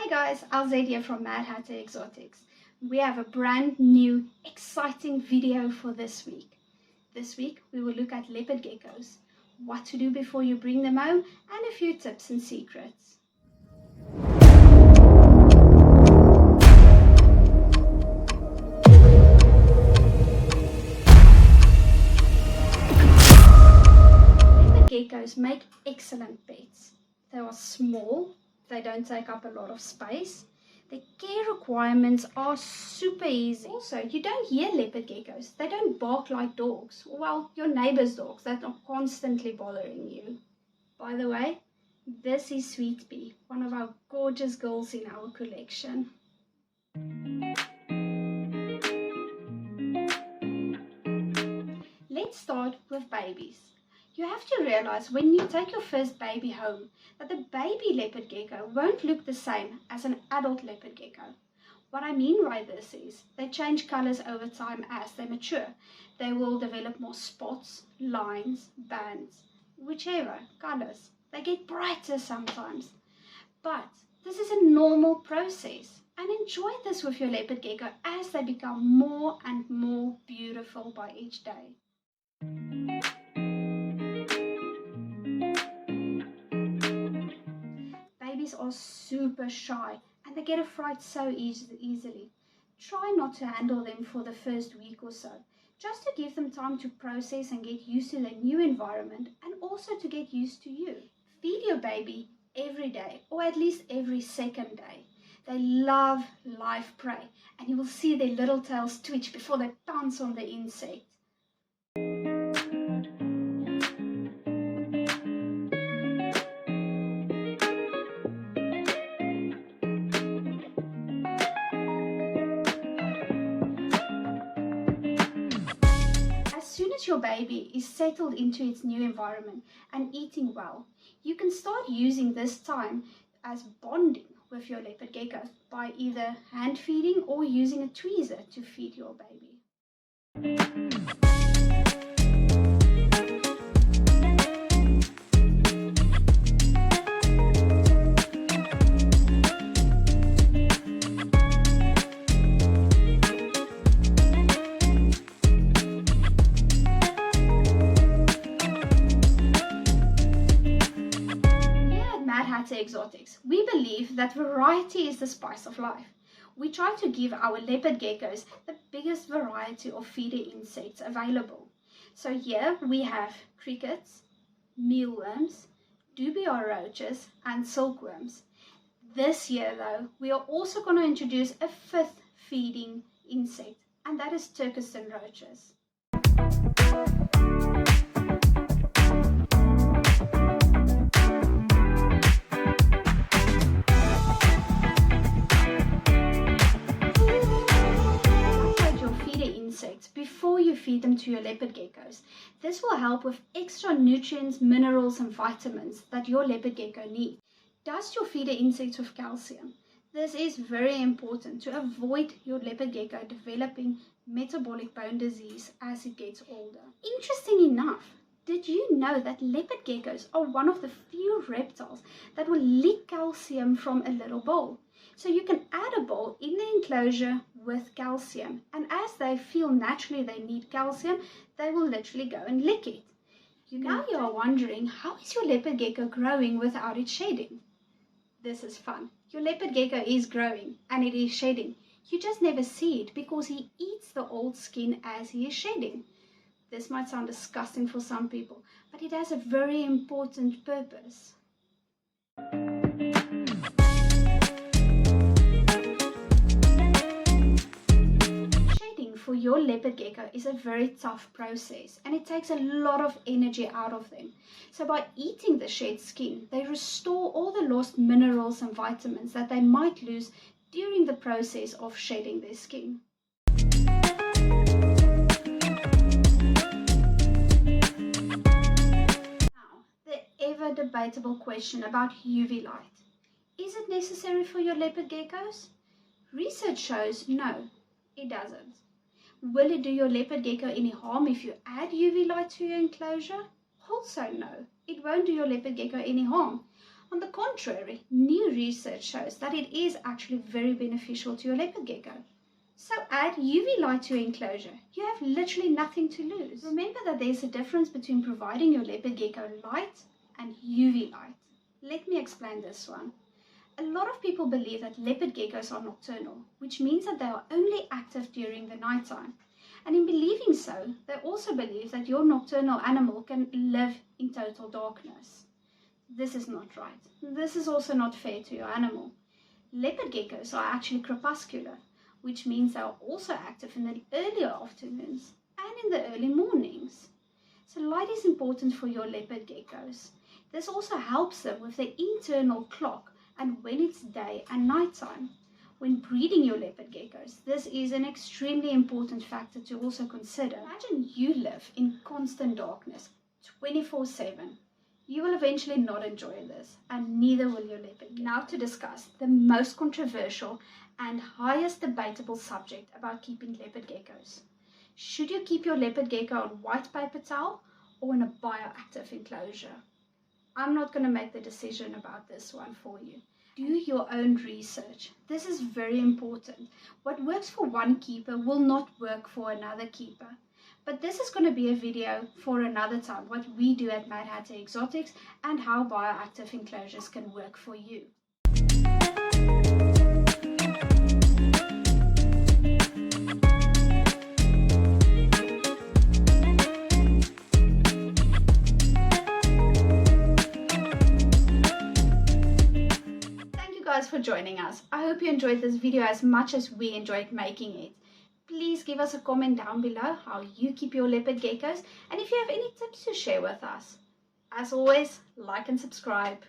Hey guys, Alzed here from Mad Hatter Exotics. We have a brand new, exciting video for this week. This week we will look at leopard geckos, what to do before you bring them home, and a few tips and secrets. Leopard geckos make excellent pets. They are small, they don't take up a lot of space. The care requirements are super easy. Also, you don't hear leopard geckos. They don't bark like dogs. Well, your neighbor's dogs that are constantly bothering you. By the way, this is Sweet Pea, one of our gorgeous girls in our collection. Let's start with babies. You have to realize when you take your first baby home that the baby leopard gecko won't look the same as an adult leopard gecko. What I mean by this is they change colors over time as they mature. They will develop more spots, lines, bands, whichever colors. They get brighter sometimes. But this is a normal process, and enjoy this with your leopard gecko as they become more and more beautiful by each day. Babies are super shy and they get a fright so easily. Try not to handle them for the first week or so, just to give them time to process and get used to their new environment and also to get used to you. Feed your baby every day or at least every second day. They love live prey and you will see their little tails twitch before they pounce on the insect. As soon as your baby is settled into its new environment and eating well, you can start using this time as bonding with your leopard gecko by either hand feeding or using a tweezer to feed your baby. Exotics. We believe that variety is the spice of life. We try to give our leopard geckos the biggest variety of feeder insects available. So here we have crickets, mealworms, dubia roaches and silkworms. This year though, we are also going to introduce a fifth feeding insect, and that is Turkestan roaches. Before you feed them to your leopard geckos. This will help with extra nutrients, minerals and vitamins that your leopard gecko needs. Dust your feeder insects with calcium. This is very important to avoid your leopard gecko developing metabolic bone disease as it gets older. Interesting enough, did you know that leopard geckos are one of the few reptiles that will lick calcium from a little bowl? So you can add a bowl in the enclosure with calcium, and as they feel naturally they need calcium, they will literally go and lick it. Now you are wondering, how is your leopard gecko growing without it shedding? This is fun. Your leopard gecko is growing and it is shedding. You just never see it because he eats the old skin as he is shedding. This might sound disgusting for some people, but it has a very important purpose. For your leopard gecko is a very tough process and it takes a lot of energy out of them. So by eating the shed skin, they restore all the lost minerals and vitamins that they might lose during the process of shedding their skin. Now, the ever debatable question about UV light. Is it necessary for your leopard geckos? Research shows no, it doesn't. Will it do your leopard gecko any harm if you add UV light to your enclosure? Also no, it won't do your leopard gecko any harm. On the contrary, new research shows that it is actually very beneficial to your leopard gecko. So add UV light to your enclosure. You have literally nothing to lose. Remember that there's a difference between providing your leopard gecko light and UV light. Let me explain this one. A lot of people believe that leopard geckos are nocturnal, which means that they are only active during the nighttime. And in believing so, they also believe that your nocturnal animal can live in total darkness. This is not right. This is also not fair to your animal. Leopard geckos are actually crepuscular, which means they are also active in the earlier afternoons and in the early mornings. So light is important for your leopard geckos. This also helps them with their internal clock and when it's day and nighttime. When breeding your leopard geckos, this is an extremely important factor to also consider. Imagine you live in constant darkness 24/7. You will eventually not enjoy this, and neither will your leopard gecko. Now to discuss the most controversial and highest debatable subject about keeping leopard geckos. Should you keep your leopard gecko on white paper towel or in a bioactive enclosure? I'm not going to make the decision about this one for you. Do your own research. This is very important. What works for one keeper will not work for another keeper. But this is going to be a video for another time, what we do at Mad Hatter Exotics and how bioactive enclosures can work for you. For joining us. I hope you enjoyed this video as much as we enjoyed making it. Please give us a comment down below how you keep your leopard geckos and if you have any tips to share with us. As always, like and subscribe.